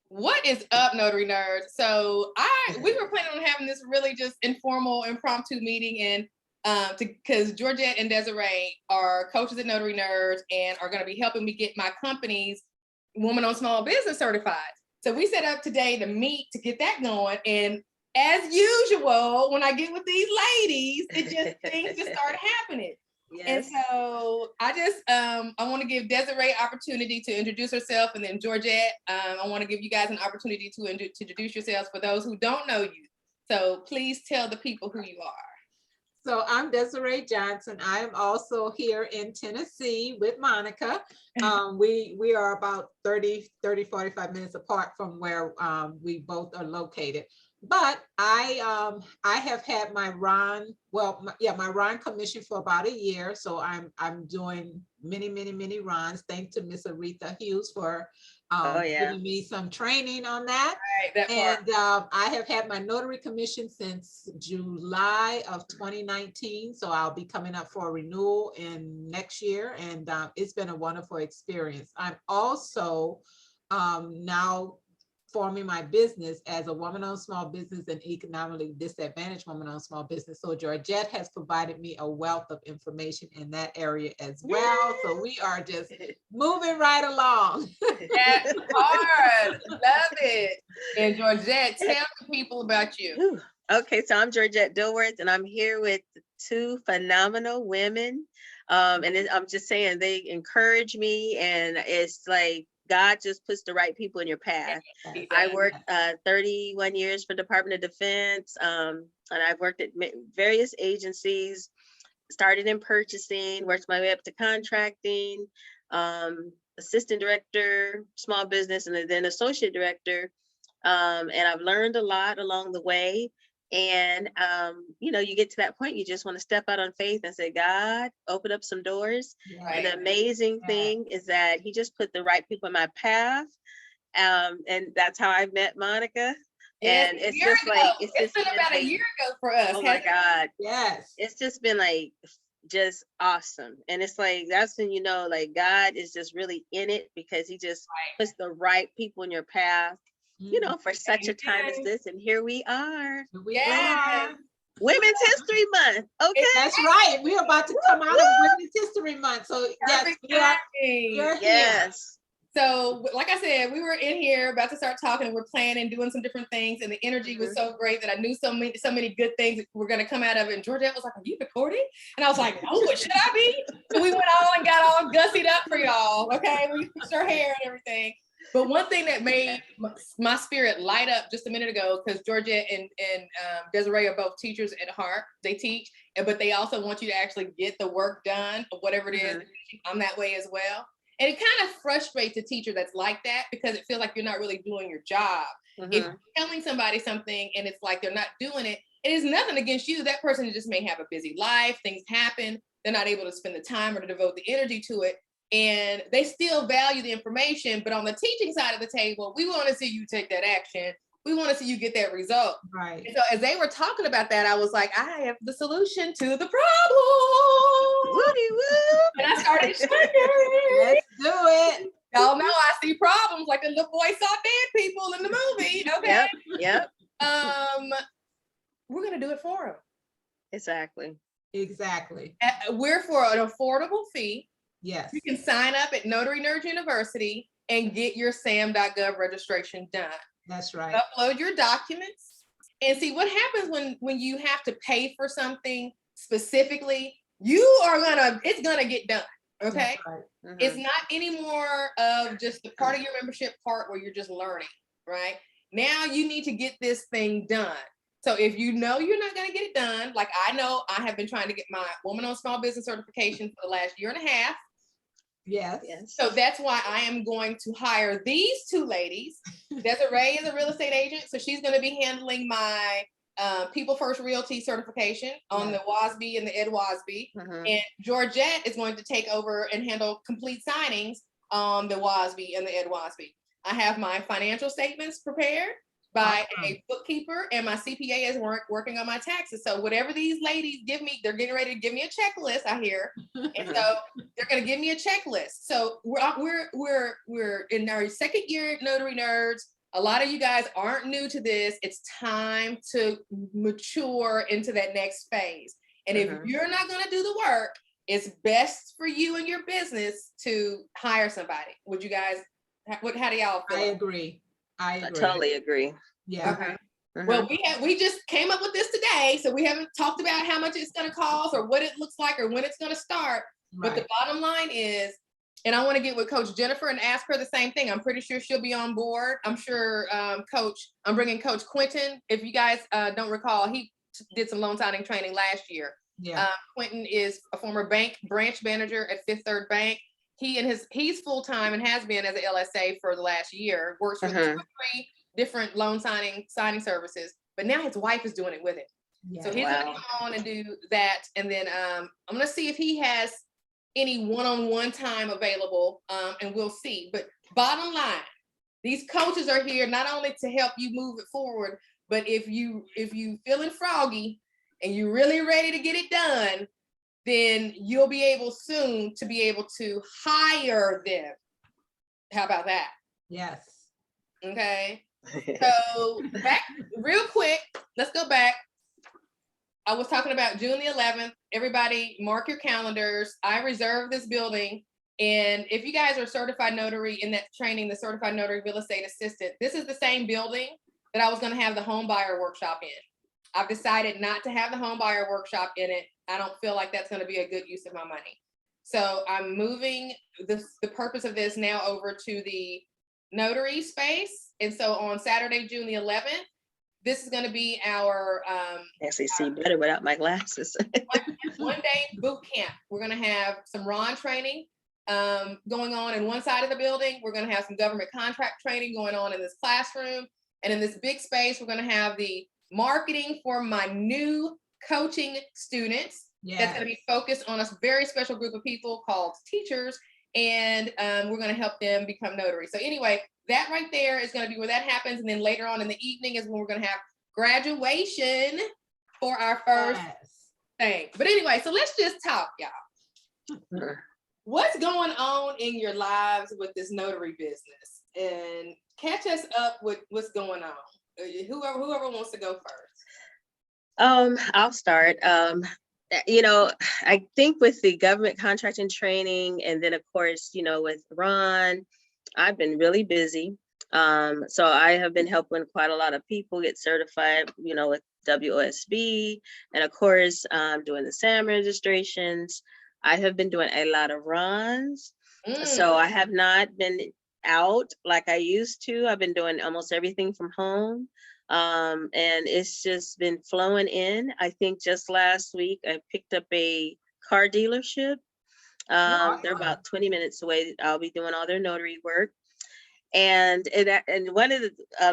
What is up, Notary Nerds? So we were planning on having this really just informal, impromptu meeting, and because Georgette and Desiree are coaches at Notary Nerds and are going to be helping me get my company's woman-owned small business certified. So we set up today to meet to get that going, and as usual, when I get with these ladies, things just start happening. Yes. And so I want to give Desiree opportunity to introduce herself, and then Georgette, I want to give you guys an opportunity to introduce yourselves for those who don't know you. So please tell the people who you are. So I'm Desiree Johnson. I am also here in Tennessee with Monica. We are about 45 minutes apart from where we both are located. But I have had my RON, my RON commission for about a year. So I'm doing many RONs. Thanks to Miss Aretha Hughes for giving me some training on that. Right, and I have had my notary commission since July of 2019. So I'll be coming up for a renewal in next year. And it's been a wonderful experience. I'm also now forming my business as a woman-owned small business and economically disadvantaged woman-owned small business. So Georgette has provided me a wealth of information in that area as well. Yay! So we are just moving right along. That's hard. Love it. And Georgette, tell the people about you. Okay, so I'm Georgette Dilworth, and I'm here with two phenomenal women. And I'm just saying, they encourage me, and it's like God just puts the right people in your path. I worked 31 years for Department of Defense, and I've worked at various agencies, started in purchasing, worked my way up to contracting, assistant director, small business, and then associate director. And I've learned a lot along the way. And, you get to that point, you just want to step out on faith and say, God, open up some doors. Right. And the amazing thing is that he just put the right people in my path. And that's how I met Monica. And it's just like, it's been about a year ago for us. Oh my God. Yes. It's just been like, just awesome. And it's like, that's when, like God is just really in it, because he just puts the right people in your path. For such a time as this, and here we are. Women's History Month. Okay, that's right. We're about to come out of Women's History Month. So yes. So, like I said, we were in here about to start talking. We're planning, doing some different things, and the energy was so great that I knew so many good things were going to come out of it. And Georgette was like, "Are you recording?" And I was like, "No, but should I be?" So we went all and got all gussied up for y'all. Okay, we fixed our hair and everything. But one thing that made my spirit light up just a minute ago, because Georgette and Desiree are both teachers at heart. They teach, but they also want you to actually get the work done, or whatever it is. I'm that way as well. And it kind of frustrates a teacher that's like that, because it feels like you're not really doing your job. If you're telling somebody something and it's like they're not doing it, it is nothing against you. That person just may have a busy life. Things happen. They're not able to spend the time or to devote the energy to it. And they still value the information, but on the teaching side of the table, we want to see you take that action. We want to see you get that result. Right. And so as they were talking about that, I was like, I have the solution to the problem. Woody woo. And I started shaking. Let's do it. Y'all know I see problems like the little boy saw dead people in the movie. Okay. Yep. We're gonna do it for them. Exactly. We're for an affordable fee. Yes. You can sign up at Notary Nerds University and get your SAM.gov registration done. That's right. Upload your documents and see what happens when you have to pay for something specifically. It's gonna get done. Okay. Right. It's not anymore of just the part of your membership part where you're just learning, right? Now you need to get this thing done. So if you know you're not going to get it done, like I know I have been trying to get my woman-owned small business certification for the last year and a half. Yes. So that's why I am going to hire these two ladies. Desiree is a real estate agent, so she's going to be handling my People First Realty certification on the WASB and the Ed WASB. And Georgette is going to take over and handle complete signings on the WASB and the Ed WASB. I have my financial statements prepared by a bookkeeper, and my CPA is working on my taxes. So whatever these ladies give me, they're getting ready to give me a checklist, I hear. And so they're going to give me a checklist. So we're in our second year at Notary Nerds. a lot of you guys aren't new to this. It's time to mature into that next phase. And if you're not going to do the work, it's best for you and your business to hire somebody. Would you guys, how do y'all feel? I agree. I totally agree. Yeah. Okay. Well, we just came up with this today, so we haven't talked about how much it's going to cost or what it looks like or when it's going to start. But the bottom line is, and I want to get with Coach Jennifer and ask her the same thing. I'm pretty sure she'll be on board. I'm sure I'm bringing Coach Quentin. If you guys don't recall, he did some loan signing training last year. Yeah. Quentin is a former bank branch manager at Fifth Third Bank. He's full-time and has been as an LSA for the last year, works with 2 or 3 different loan signing services, but now his wife is doing it with it. Yeah. So he's gonna come on and do that. And then I'm gonna see if he has any one-on-one time available, and we'll see. But bottom line, these coaches are here not only to help you move it forward, but if you feeling froggy and you're really ready to get it done, then you'll be able soon to be able to hire them. How about that? Yes. Okay. So back real quick, let's go back. I was talking about June the 11th. Everybody mark your calendars. I reserved this building. And if you guys are certified notary in that training, the certified notary real estate assistant, this is the same building that I was going to have the home buyer workshop in. I've decided not to have the home buyer workshop in it. I don't feel like that's going to be a good use of my money. So I'm moving the purpose of this now over to the notary space. And so on Saturday, June the 11th, this is going to be our actually see better without my glasses. one day boot camp. We're going to have some Ron training going on in one side of the building. We're going to have some government contract training going on in this classroom. And in this big space, we're going to have the marketing for my new coaching students. Yes. That's going to be focused on a very special group of people called teachers. And we're going to help them become notaries. So anyway, that right there is going to be where that happens. And then later on in the evening is when we're going to have graduation for our first thing. But anyway, so let's just talk, y'all. What's going on in your lives with this notary business? And catch us up with what's going on. Whoever wants to go first. I'll start. You know, I think with the government contracting training, and then of course, you know, with Ron, I've been really busy. So I have been helping quite a lot of people get certified, you know, with WOSB, and of course, doing the SAM registrations. I have been doing a lot of runs. So I have not been out like I used to. I've been doing almost everything from home. And it's just been flowing in. I think just last week I picked up a car dealership. They're about 20 minutes away. I'll be doing all their notary work. And one of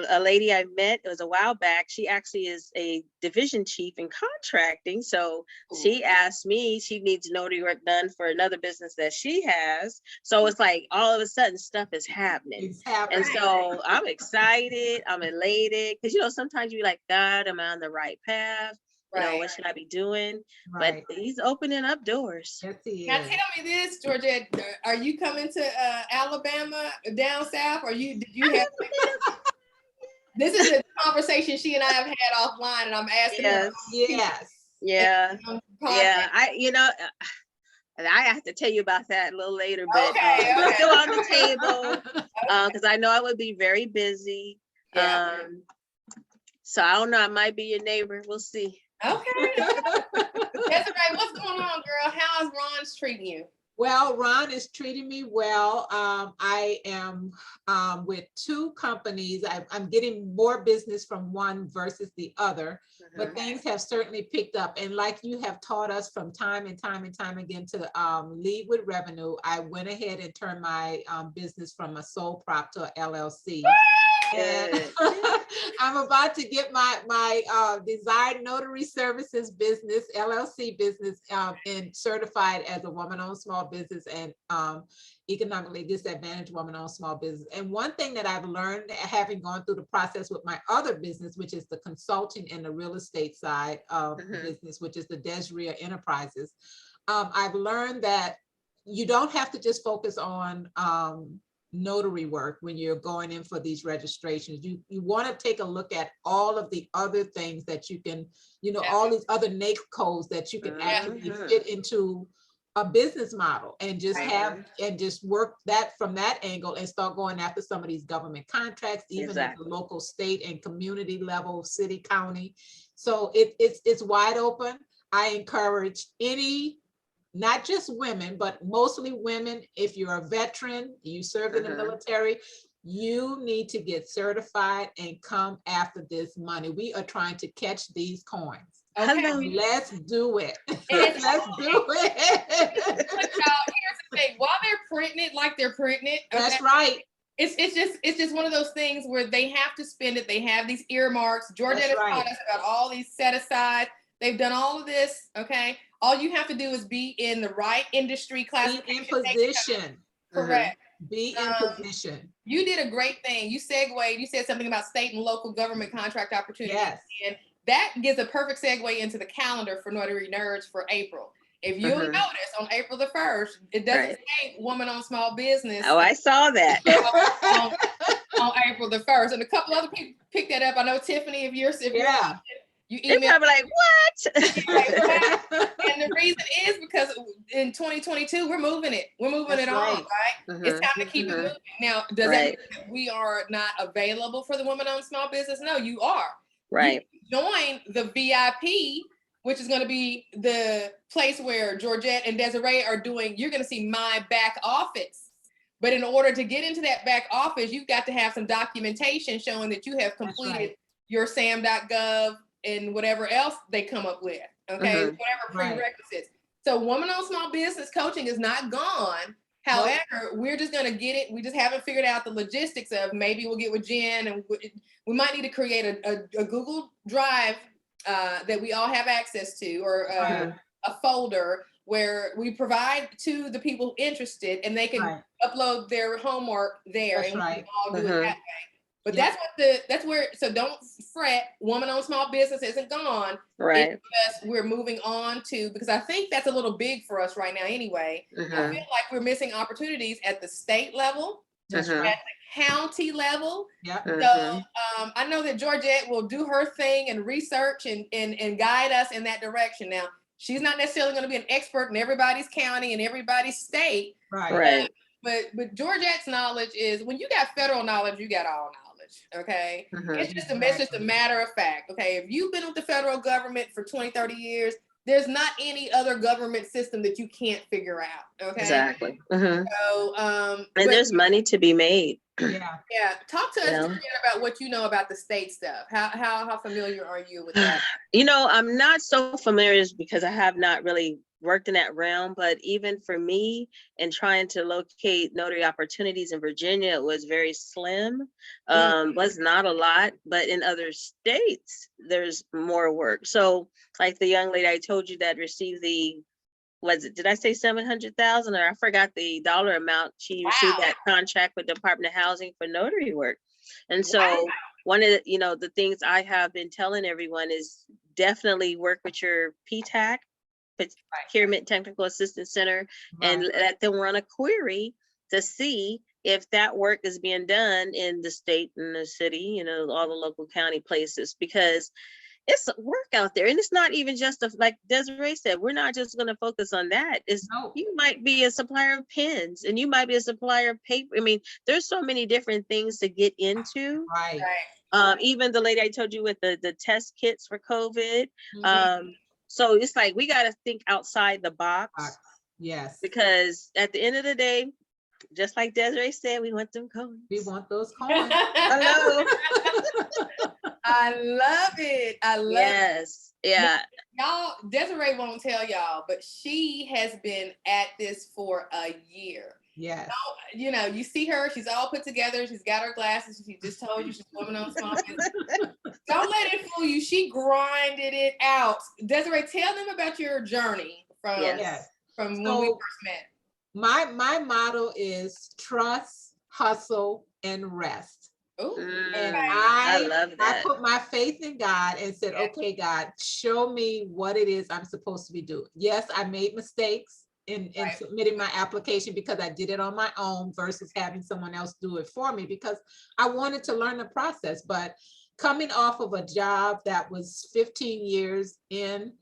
a lady I met, it was a while back, she actually is a division chief in contracting. So she asked me, she needs notary work done for another business that she has. So it's like all of a sudden stuff is happening. It's happening. And so I'm excited, I'm elated, because you know, sometimes you're like, God, am I on the right path? You know, what should I be doing? But he's opening up doors. Yes, he is. Now tell me this, Georgette, are you coming to Alabama down south? Or did you have this is a conversation she and I have had offline, and I'm asking her. Yes. Yeah. Yeah. I have to tell you about that a little later, but it's still on the table because I know I would be very busy. So I don't know, I might be your neighbor. We'll see. Okay. Desiree, what's going on, girl? How is Ron treating you? Well, Ron is treating me well. I am with 2 companies. I'm getting more business from one versus the other, but things have certainly picked up. And like you have taught us from time and time and time again to lead with revenue, I went ahead and turned my business from a sole prop to a LLC. And I'm about to get my desired notary services business, LLC business, and certified as a woman-owned small business and economically disadvantaged woman-owned small business. And one thing that I've learned, having gone through the process with my other business, which is the consulting and the real estate side of the business, which is the Desiree Enterprises, I've learned that you don't have to just focus on notary work when you're going in for these registrations. You want to take a look at all of the other things that you can, all these other NAICS codes that you can actually fit into a business model, and just work that from that angle and start going after some of these government contracts, even at the local, state, and community level, city, county. So it's wide open. I encourage any, not just women, but mostly women. If you're a veteran, you served in the military, you need to get certified and come after this money. We are trying to catch these coins. Okay. Let's do it. Let's do it. Look, y'all, here's the thing. While they're printing it like they're printing it, okay, that's right. It's just one of those things where they have to spend it. They have these earmarks. Georgette has taught us about all these set aside. They've done all of this. Okay. All you have to do is be in the right industry classification. Be in position. Correct. Be in position. You did a great thing. You segued. You said something about state and local government contract opportunities. Yes. And that gives a perfect segue into the calendar for Notary Nerds for April. If you'll notice, on April the 1st, it doesn't say Woman on Small Business. Oh, I saw that. on April the 1st. And a couple other people picked that up. I know, Tiffany, if you're you email. I'm like, what? And the reason is because in 2022, we're moving it. We're moving it on, right? It's time to keep it moving. Now, does that mean that we are not available for the Woman on Small Business? No, you are. Right. You join the VIP, which is going to be the place where Georgette and Desiree are doing. You're going to see my back office. But in order to get into that back office, you've got to have some documentation showing that you have completed your SAM.gov and whatever else they come up with. Okay. Whatever prerequisites. So Woman on Small Business coaching is not gone. However, we're just going to get it. We just haven't figured out the logistics of, maybe we'll get with Jen, and we might need to create a Google Drive that we all have access to, or a folder where we provide to the people interested, and they can upload their homework there. That's and we can all do it that way. But that's where, so don't fret. Woman on Small Business isn't gone. Right. It's just we're moving on to, because I think that's a little big for us right now anyway. I feel like we're missing opportunities at the state level, at the county level. So I know that Georgette will do her thing and research and guide us in that direction. Now, she's not necessarily going to be an expert in everybody's county and everybody's state. Right. But Georgette's knowledge is, when you got federal knowledge, you got all knowledge. Okay. It's just a matter of fact. Okay. If you've been with the federal government for 20, 30 years, there's not any other government system that you can't figure out. Okay. Exactly. So, and there's money to be made. Yeah. Talk to us about what you know about the state stuff. How familiar are you with that? I'm not so familiar because I have not really worked in that realm, but even for me, in trying to locate notary opportunities in Virginia, it was very slim, was not a lot, but in other states, there's more work. So like the young lady I told you that received did I say 700,000, or I forgot the dollar amount? She received that contract with Department of Housing for notary work. And so one of the things I have been telling everyone is definitely work with your PTAC, Procurement Technical Assistance Center, and let them run a query to see if that work is being done in the state and the city, all the local county places, because it's work out there. And it's not even just like Desiree said, we're not just going to focus on that. You might be a supplier of pens, and you might be a supplier of paper. I mean, there's so many different things to get into. Even the lady I told you with the test kits for COVID. So it's like, we got to think outside the box. Yes. Because at the end of the day, just like Desiree said, we want them coins. We want those coins. Hello. I love it. Yes. Yeah. Y'all, Desiree won't tell y'all, but she has been at this for a year. Yes. You see her, she's all put together. She's got her glasses. She just told you she's Woman on Small Business. Don't let it fool you. She grinded it out. Desiree, tell them about your journey from when we first met. My motto is trust, hustle, and rest. Ooh. And I love that. I put my faith in God and said, okay, God, show me what it is I'm supposed to be doing. Yes, I made mistakes. in submitting my application because I did it on my own versus having someone else do it for me because I wanted to learn the process. But coming off of a job that was 15 years in,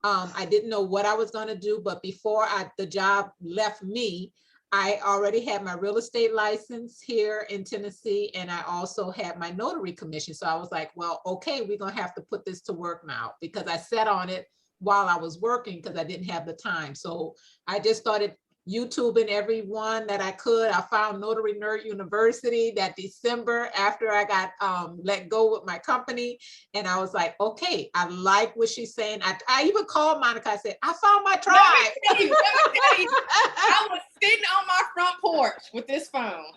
I didn't know what I was going to do, but before the job left me, I already had my real estate license here in Tennessee, and I also had my notary commission. So I was like, well, okay, we're going to have to put this to work now because I sat on it while I was working because I didn't have the time. So I just started YouTubing everyone that I could. I found Notary Nerd University that December after I got let go with my company. And I was like, okay, I like what she's saying. I even called Monica. I said, I found my tribe. Let me tell you, I was sitting on my front porch with this phone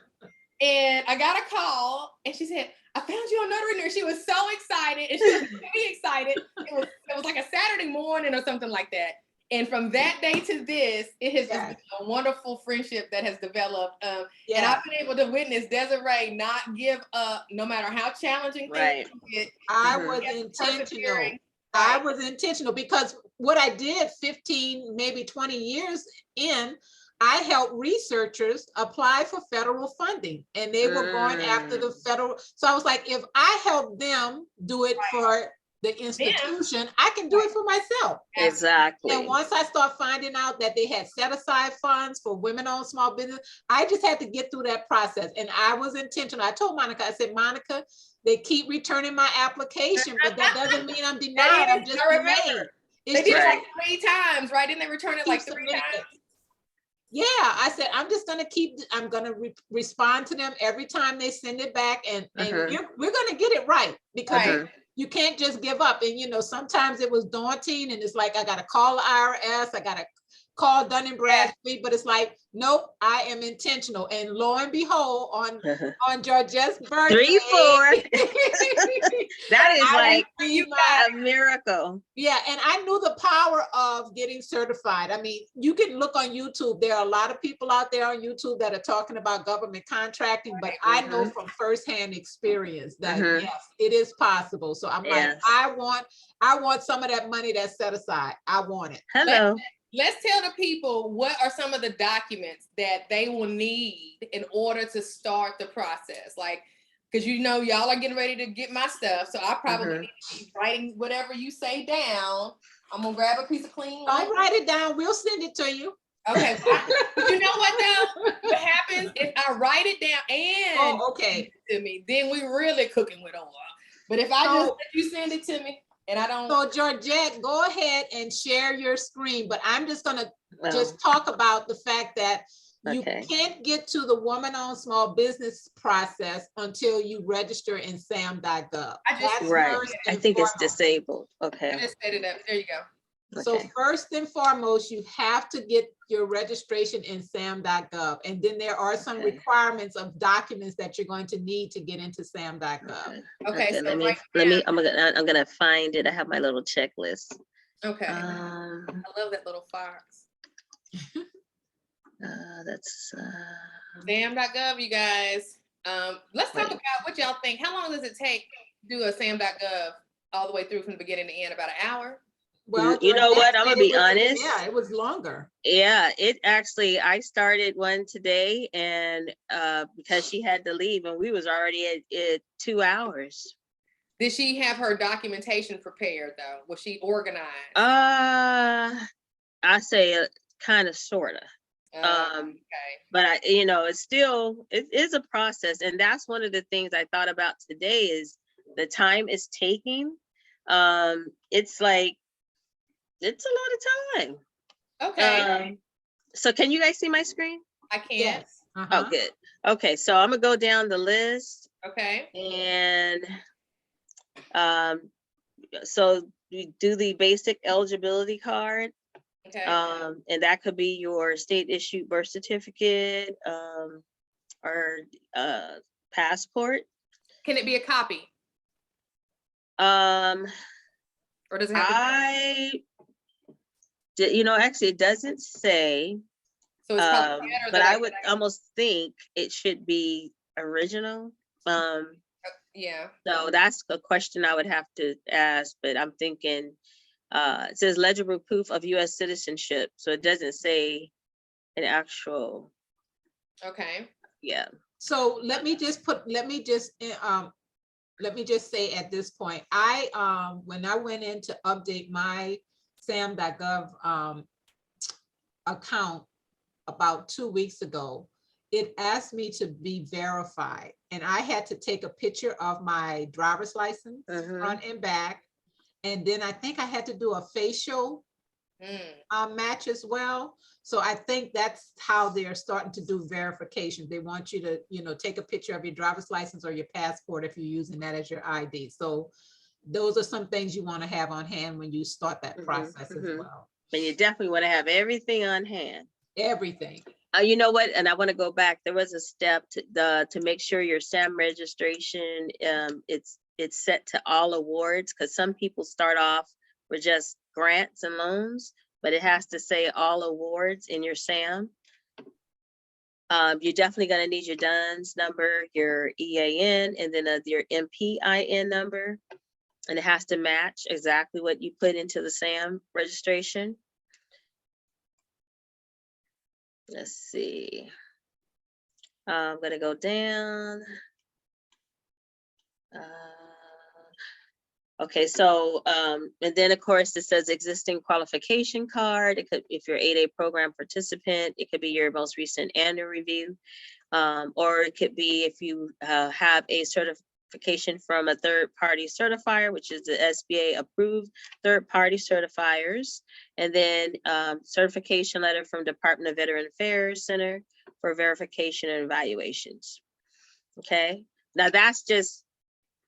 and I got a call and she said, I found you on Notary Nerd. She was so excited and she was really excited. It was like a Saturday morning or something like that. And from that day to this, it has just been a wonderful friendship that has developed. And I've been able to witness Desiree not give up, no matter how challenging things get. I was intentional. I was intentional because what I did 15, maybe 20 years in, I helped researchers apply for federal funding and they were going after the federal. So I was like, if I help them do it for the institution, I can do it for myself. Exactly. And once I start finding out that they had set aside funds for women-owned small business, I just had to get through that process. And I was intentional. I told Monica, I said, Monica, they keep returning my application, but that doesn't mean I'm denied. I'm just delayed. They did it like 3 times, right? Didn't they return it like 3 times? Yeah, I said, I'm just going to respond to them every time they send it back. And we're going to get it right because you can't just give up. And, you know, sometimes it was daunting and it's like, I got to call the IRS. I got to call Dun and Bradstreet, but it's like, nope, I am intentional. And lo and behold, on Georgette's birthday, 3-4. That is like a miracle. Yeah, and I knew the power of getting certified. I mean, you can look on YouTube. There are a lot of people out there on YouTube that are talking about government contracting, but I know from firsthand experience that yes, it is possible. So I'm like, I want some of that money that's set aside. I want it. Hello. Let's tell the people what are some of the documents that they will need in order to start the process. Like, because you know, y'all are getting ready to get my stuff. So I probably need to be writing whatever you say down. I'm going to grab a piece of clean. Don't write it down. We'll send it to you. Okay. You know what though? What happens if I write it down and send it to me, then we really cooking with oil. But if I just let you send it to me, and I don't. So Georgette, go ahead and share your screen, but I'm just gonna just talk about the fact that you can't get to the woman-owned small business process until you register in SAM.gov. I think it's disabled. Okay. I just set it up. There you go. So first and foremost, you have to get your registration in SAM.gov. And then there are some requirements of documents that you're going to need to get into SAM.gov. Okay. So I'm gonna find it. I have my little checklist. Okay. I love that little fox. That's SAM.gov, you guys. Let's talk about what y'all think. How long does it take to do a SAM.gov all the way through from the beginning to end? About an hour? Well, you know what? I'm gonna be honest. Yeah, it was longer. Yeah, I started one today, and because she had to leave, and we was already at 2 hours. Did she have her documentation prepared though? Was she organized? I say kind of, sorta. But it is a process, and that's one of the things I thought about today is the time it's taking. It's like. It's a lot of time. Okay. So can you guys see my screen? I can. Yes. Oh, good. Okay, so I'm gonna go down the list. Okay. And so you do the basic eligibility card. Okay. And that could be your state issued birth certificate, or passport. Can it be a copy? Or does it have actually it doesn't say, so it's probably better, but I would almost think it should be original. Yeah. So that's a question I would have to ask, but I'm thinking It says legible proof of U.S. citizenship, so it doesn't say an actual. Okay. Yeah. So let me just say at this point, when I went in to update my sam.gov account about 2 weeks ago, it asked me to be verified, and I had to take a picture of my driver's license, front and back, and then I think I had to do a facial match as well. So I think that's how they're starting to do verification. They want you to, take a picture of your driver's license or your passport if you're using that as your ID. So those are some things you want to have on hand when you start that process as well. And you definitely want to have everything on hand. Everything. You know what? And I want to go back. There was a step to make sure your SAM registration, it's set to all awards, because some people start off with just grants and loans, but it has to say all awards in your SAM. You're definitely going to need your DUNS number, your EAN, and then your MPIN number. And it has to match exactly what you put into the SAM registration. Let's see. I'm going to go down. Okay, so, and then of course it says existing qualification card. It could, if you're 8A program participant, it could be your most recent annual review. Or it could be if you have a certification from a third-party certifier, which is the SBA approved third-party certifiers. And then certification letter from Department of Veteran Affairs Center for verification and evaluations. Okay, now that's just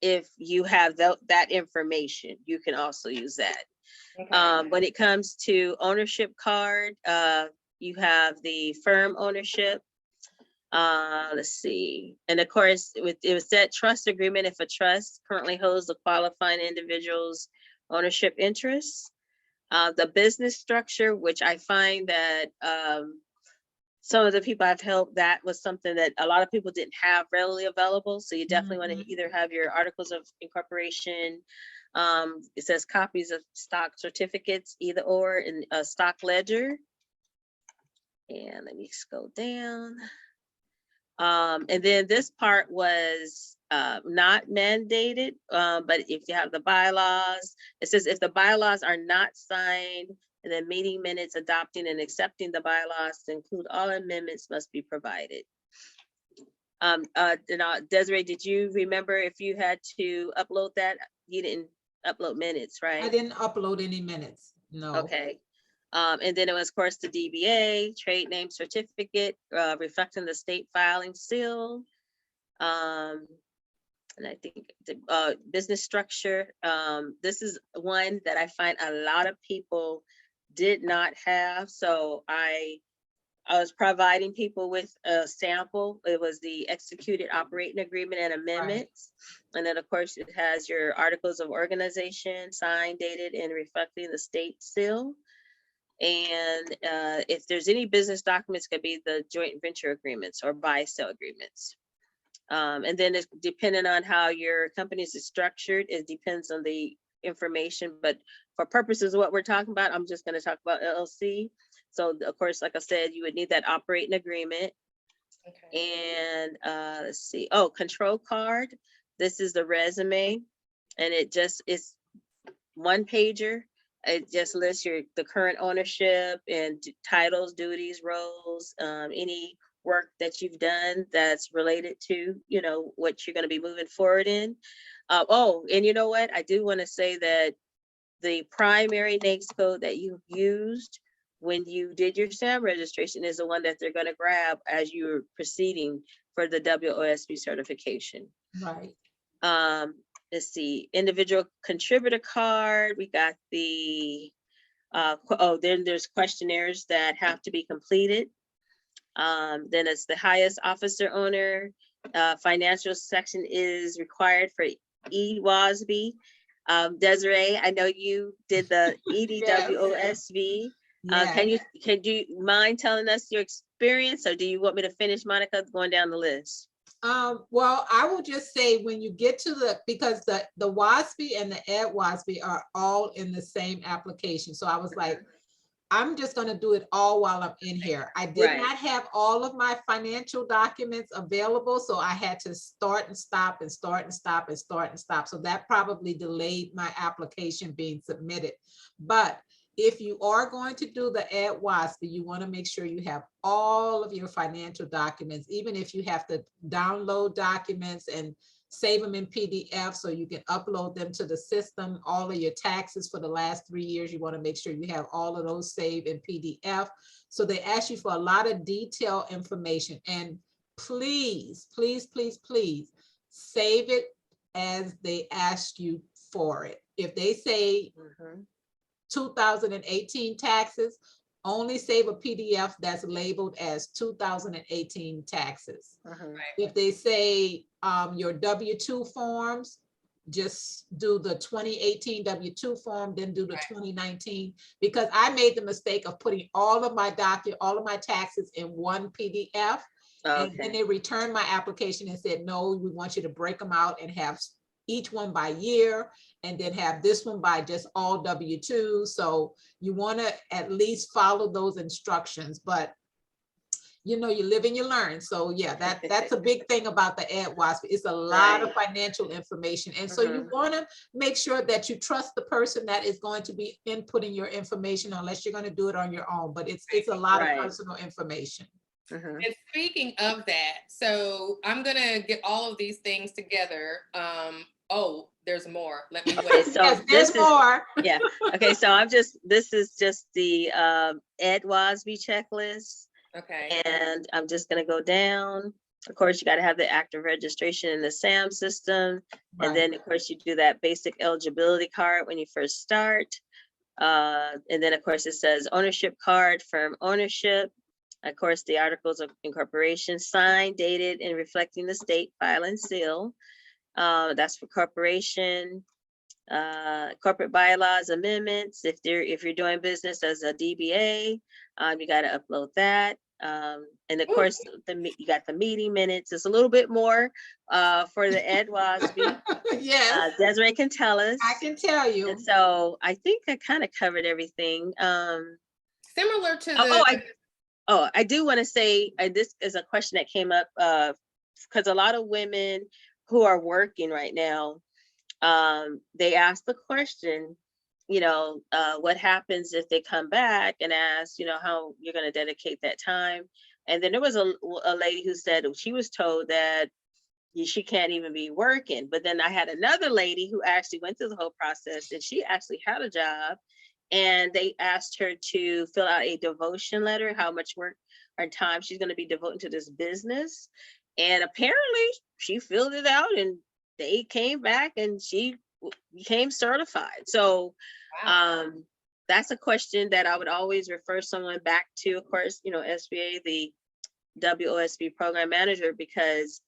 if you have that information, you can also use that. Okay. When it comes to ownership card, you have the firm ownership. Let's see. And of course, it was that trust agreement if a trust currently holds the qualifying individual's ownership interests. The business structure, which I find that some of the people I've helped, that was something that a lot of people didn't have readily available. So you definitely want to either have your articles of incorporation. It says copies of stock certificates, either or, in a stock ledger. And let me go down. And then this part was not mandated, but if you have the bylaws, it says if the bylaws are not signed, and then meeting minutes adopting and accepting the bylaws to include all amendments must be provided. Desiree, did you remember if you had to upload that? You didn't upload minutes, right? I didn't upload any minutes, no. Okay. And then it was, of course, the DBA, trade name certificate, reflecting the state filing seal. And I think the business structure. This is one that I find a lot of people did not have. So I was providing people with a sample. It was the executed operating agreement and amendments. Right. And then of course it has your articles of organization, signed, dated, and reflecting the state seal. And if there's any business documents, could be the joint venture agreements or buy-sell agreements. And then it's depending on how your company is structured, it depends on the information, but for purposes of what we're talking about, I'm just going to talk about LLC. So of course, like I said, you would need that operating agreement. Okay. And let's see. Oh, control card. This is the resume, and it's one pager. It just lists the current ownership and titles, duties, roles, any work that you've done that's related to, what you're going to be moving forward in. Oh, and you know what? I do want to say that the primary NAICS code that you used when you did your SAM registration is the one that they're going to grab as you're proceeding for the WOSB certification. Right. Let's see, individual contributor card. We got the, then there's questionnaires that have to be completed. Then it's the highest officer owner. Financial section is required for EWOSB. Desiree, I know you did the EDWOSB. Yes. Can you mind telling us your experience, or do you want me to finish, Monica, going down the list? Well, I will just say when you get to because the WASB and the Ed WASB are all in the same application. So I was like, I'm just going to do it all while I'm in here. I did not have all of my financial documents available, so I had to start and stop and start and stop and start and stop. So that probably delayed my application being submitted. But if you are going to do the Ed WASB, you want to make sure you have all of your financial documents, even if you have to download documents and save them in PDF so you can upload them to the system. All of your taxes for the last 3 years, you want to make sure you have all of those saved in PDF. So they ask you for a lot of detailed information. And please, please, please, please save it as they ask you for it. If they say 2018 taxes, only save a PDF that's labeled as 2018 taxes. If they say your W-2 forms, just do the 2018 W-2 form, then do the 2019, because I made the mistake of putting all of my taxes in one PDF. And then they returned my application and said, no, we want you to break them out and have each one by year, and then have this one by just all W-2. So you want to at least follow those instructions, but you know, you live and you learn. So yeah, that's a big thing about the Ed WASB. It's a lot of financial information. And so you want to make sure that you trust the person that is going to be inputting your information, unless you're going to do it on your own, but it's a lot of personal information. And speaking of that, so I'm gonna get all of these things together. Oh, there's more. Let me wait. So yes, there's more. Yeah. Okay. So this is just the Ed WASB checklist. Okay. And I'm just gonna go down. Of course, you got to have the active registration in the SAM system. And then of course you do that basic eligibility card when you first start. And then of course it says ownership card, firm ownership. Of course, the articles of incorporation, signed, dated, and reflecting the state, file and seal. That's for corporation. Corporate bylaws amendments. If you're doing business as a DBA, you got to upload that. And of course, you got the meeting minutes. It's a little bit more for the Ed WASB. Yes. Desiree can tell us. I can tell you. And so I think I kind of covered everything. Similar to the. I do want to say this is a question that came up because a lot of women who are working right now, they ask the question, what happens if they come back and ask, how you're going to dedicate that time. And then there was a lady who said she was told that she can't even be working. But then I had another lady who actually went through the whole process, and she actually had a job. And they asked her to fill out a devotion letter, how much work or time she's going to be devoting to this business. And apparently she filled it out, and they came back and she became certified. So that's a question that I would always refer someone back to, of course, SBA, the WOSB program manager, because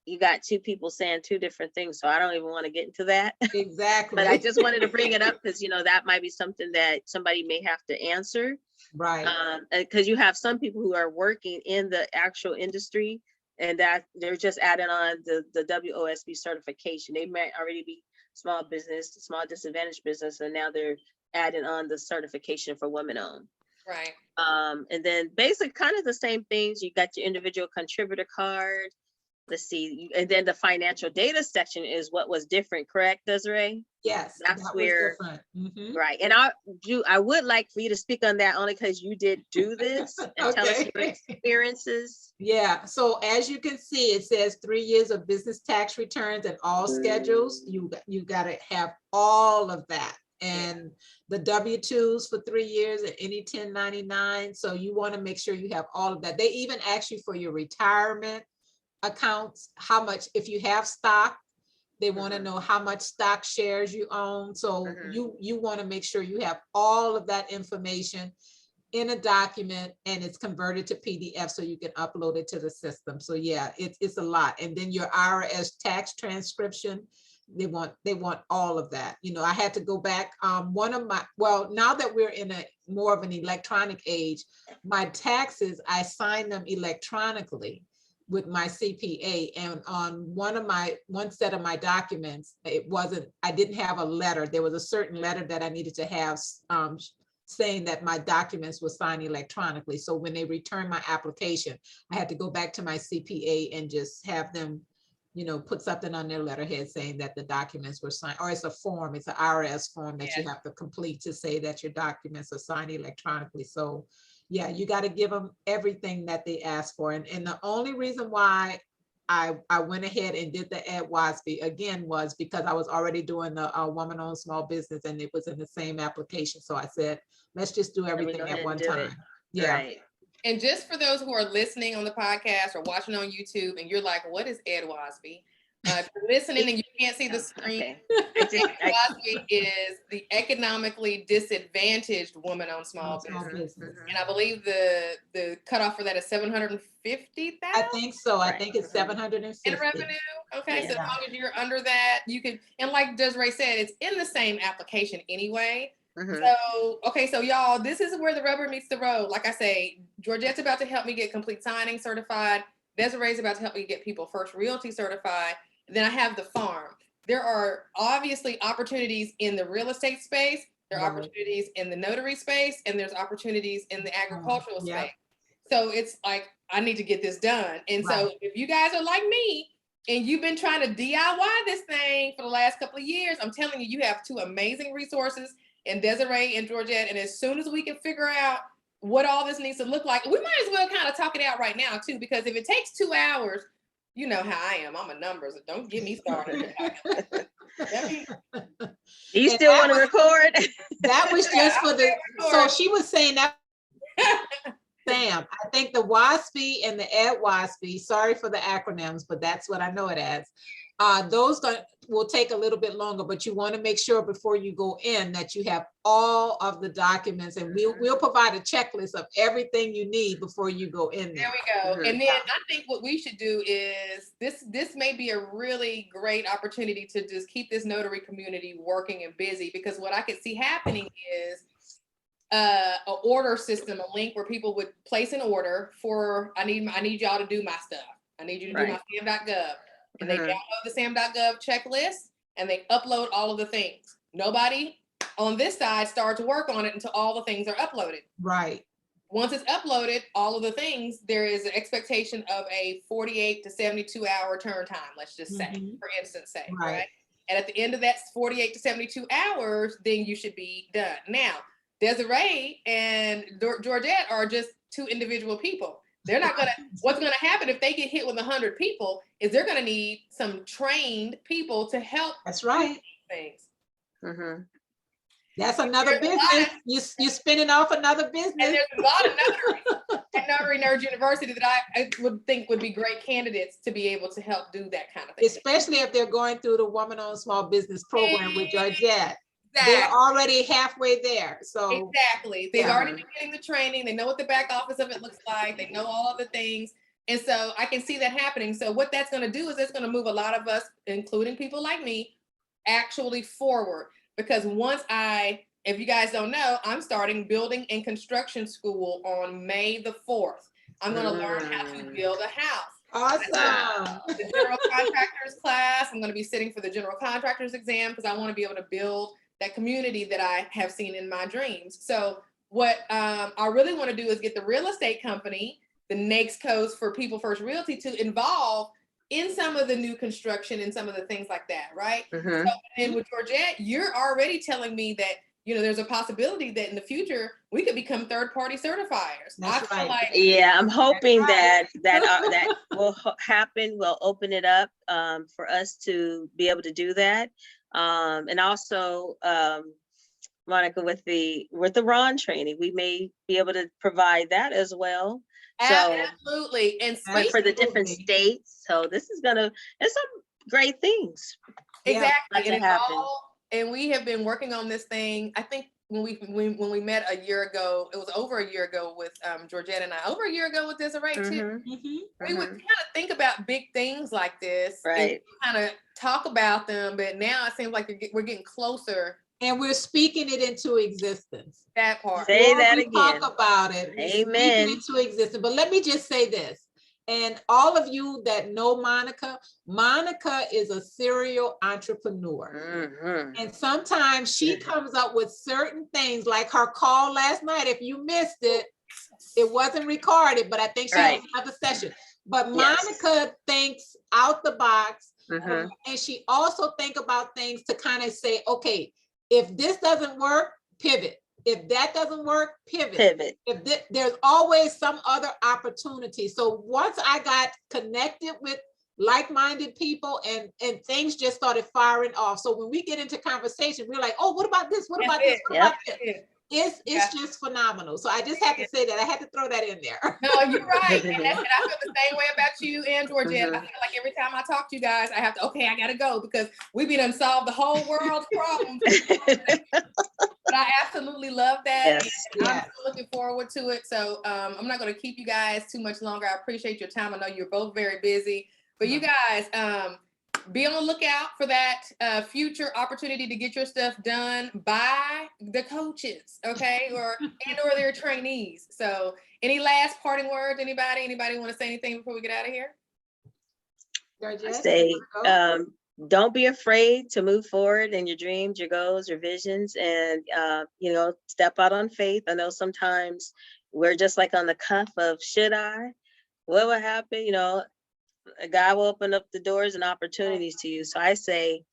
you got two people saying two different things. So I don't even want to get into that. Exactly. But I just wanted to bring it up because, that might be something that somebody may have to answer. Right. Because you have some people who are working in the actual industry, and that they're just adding on the WOSB certification. They might already be small business, small disadvantaged business, and now they're adding on the certification for women-owned. Right. And then basically kind of the same things. You got your individual contributor card. Let's see, and then the financial data section is what was different, correct, Desiree? Yes, that's that where, was different. Right. And I would like for you to speak on that only because you did do this and tell us your experiences. Yeah, so as you can see, it says 3 years of business tax returns and all schedules. You got to have all of that. And the W-2s for 3 years and any 1099. So you want to make sure you have all of that. They even ask you for your retirement accounts, how much, if you have stock, they want to know how much stock shares you own. So you want to make sure you have all of that information in a document, and it's converted to PDF so you can upload it to the system. So yeah, it's a lot. And then your IRS tax transcription, they want all of that. I had to go back. Now that we're in a more of an electronic age, my taxes, I sign them electronically. with my CPA, and on one set of my documents, I didn't have a letter. There was a certain letter that I needed to have saying that my documents were signed electronically. So when they returned my application, I had to go back to my CPA and just have them, put something on their letterhead saying that the documents were signed, or it's a form, it's an IRS form that you have to complete to say that your documents are signed electronically. So yeah, you got to give them everything that they ask for. And the only reason why I went ahead and did the Ed WASB again was because I was already doing the woman-owned small business, and it was in the same application. So I said, let's just do everything at one time. Yeah. Right. And just for those who are listening on the podcast or watching on YouTube, and you're like, what is Ed WASB? If you're listening and you can't see the screen, Ed WASB is the economically disadvantaged woman-owned small business. And I believe the cutoff for that is 750,000. I think so. I think it's 750 in revenue. Okay, so as long as you're under that, you can. And like Desiree said, it's in the same application anyway. So, okay, so y'all, this is where the rubber meets the road. Like I say, Georgette's about to help me get complete signing certified. Desiree's about to help me get People First Realty certified. Then I have the farm. There are obviously opportunities in the real estate space. There are opportunities in the notary space, and there's opportunities in the agricultural space. So it's like, I need to get this done. And so if you guys are like me and you've been trying to DIY this thing for the last couple of years, I'm telling you, you have two amazing resources in Desiree and Georgette. And as soon as we can figure out what all this needs to look like, we might as well kind of talk it out right now too, because if it takes 2 hours, you know how I am. I'm a numbers. Don't get me started. You still want to record? That was just for the, so she was saying that, Sam, I think the WASB and the Ed WASB, sorry for the acronyms, but that's what I know it as. Those will take a little bit longer, but you want to make sure before you go in that you have all of the documents, and we'll provide a checklist of everything you need before you go in there. There we go. And then I think what we should do is this may be a really great opportunity to just keep this notary community working and busy, because what I could see happening is an order system, a link where people would place an order for, I need y'all to do my stuff. I need you to do my sam.gov. And they download the sam.gov checklist and they upload all of the things. Nobody on this side starts to work on it until all the things are uploaded. Right. Once it's uploaded, all of the things, there is an expectation of a 48 to 72 hour turn time, let's just say, for instance, right? And at the end of that 48 to 72 hours, then you should be done. Now, Desiree and Georgette are just two individual people. They're not gonna, what's gonna happen if they get hit with 100 people is they're gonna need some trained people to help. That's right. Things. That's another business. You're spinning off another business. And there's a lot of notaries at Notary Nerds University that I would think would be great candidates to be able to help do that kind of thing. Especially if they're going through the Woman-Owned Small Business Program with Georgette. They're already halfway there. So exactly. They've already been getting the training. They know what the back office of it looks like. They know all of the things. And so I can see that happening. So what that's going to do is it's going to move a lot of us, including people like me, actually forward. Because if you guys don't know, I'm starting building and construction school on May the 4th. I'm going to learn how to build a house. Awesome. The general contractors class. I'm going to be sitting for the general contractors exam because I want to be able to build that community that I have seen in my dreams. So what I really want to do is get the real estate company, the NAICS codes for People First Realty, to involve in some of the new construction and some of the things like that, right? So, and with Georgette, you're already telling me that, there's a possibility that in the future we could become third-party certifiers. That's right. I'm hoping that will happen. We'll open it up for us to be able to do that. And also, Monica, with the Ron training, we may be able to provide that as well. Absolutely. And for the different states. So there's some great things. Exactly. And we have been working on this thing. I think when we met a year ago, it was over a year ago with Georgette and I, over a year ago with Desiree too. We would kind of think about big things like this, right? And kind of talk about them, but now it seems like we're getting closer. And we're speaking it into existence. That part. Say that again. Talk about it. Amen. Speaking it into existence. But let me just say this. And all of you that know Monica, Monica is a serial entrepreneur. Mhm. And sometimes she comes up with certain things, like her call last night. If you missed it, it wasn't recorded, but I think she has another session. But Yes. Monica thinks out the box, Mhm. and she also think about things to kind of say, okay, if this doesn't work, pivot. If that doesn't work, pivot. Pivot. If there's always some other opportunity. So once I got connected with like-minded people, and things just started firing off. So when we get into conversation, we're like, oh, what about this? What about this? What about this? It's just phenomenal. So I just had to say that. I had to throw that in there. No, you're right. And I feel the same way about you and Georgette. I Mhm. feel like every time I talk to you guys, I have to, okay, I gotta go because we done solved the whole world's problems. But I absolutely love that. Yes. And I'm still looking forward to it. So I'm not going to keep you guys too much longer. I appreciate your time. I know you're both very busy. But you guys, be on the lookout for that future opportunity to get your stuff done by the coaches, okay, or their trainees. So, any last parting words? Anybody want to say anything before we get out of here? Georgette, Say, don't be afraid to move forward in your dreams, your goals, your visions, and step out on faith. I know sometimes we're just like on the cuff of, should I? What will happen? God will open up the doors and opportunities to you. So I say,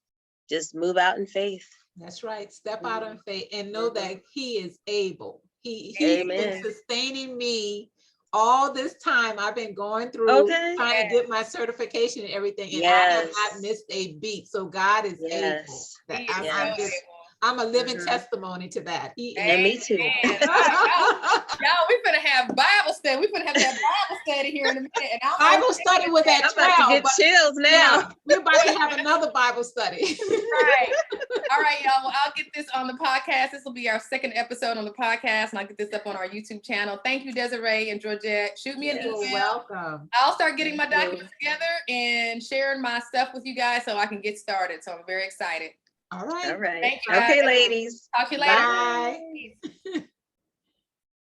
just move out in faith. That's right. Step out in faith and know that He is able. He's been sustaining me all this time. I've been going through trying to get my certification and everything, and I have not missed a beat. So God is able. I'm a living testimony to that. And me too. Y'all, we finna have Bible study. We finna have that Bible study here in a minute. And Bible study with that 12. I'm about to get chills now. Yeah, we're about to have another Bible study. Right. All right, y'all. Well, I'll get this on the podcast. This will be our second episode on the podcast, and I'll get this up on our YouTube channel. Thank you, Desiree and Georgette. Shoot me an email. You're welcome. I'll start getting my documents together and sharing my stuff with you guys so I can get started. So I'm very excited. All right. All right. Thank you, okay, guys. ladies. Talk to you later. Bye.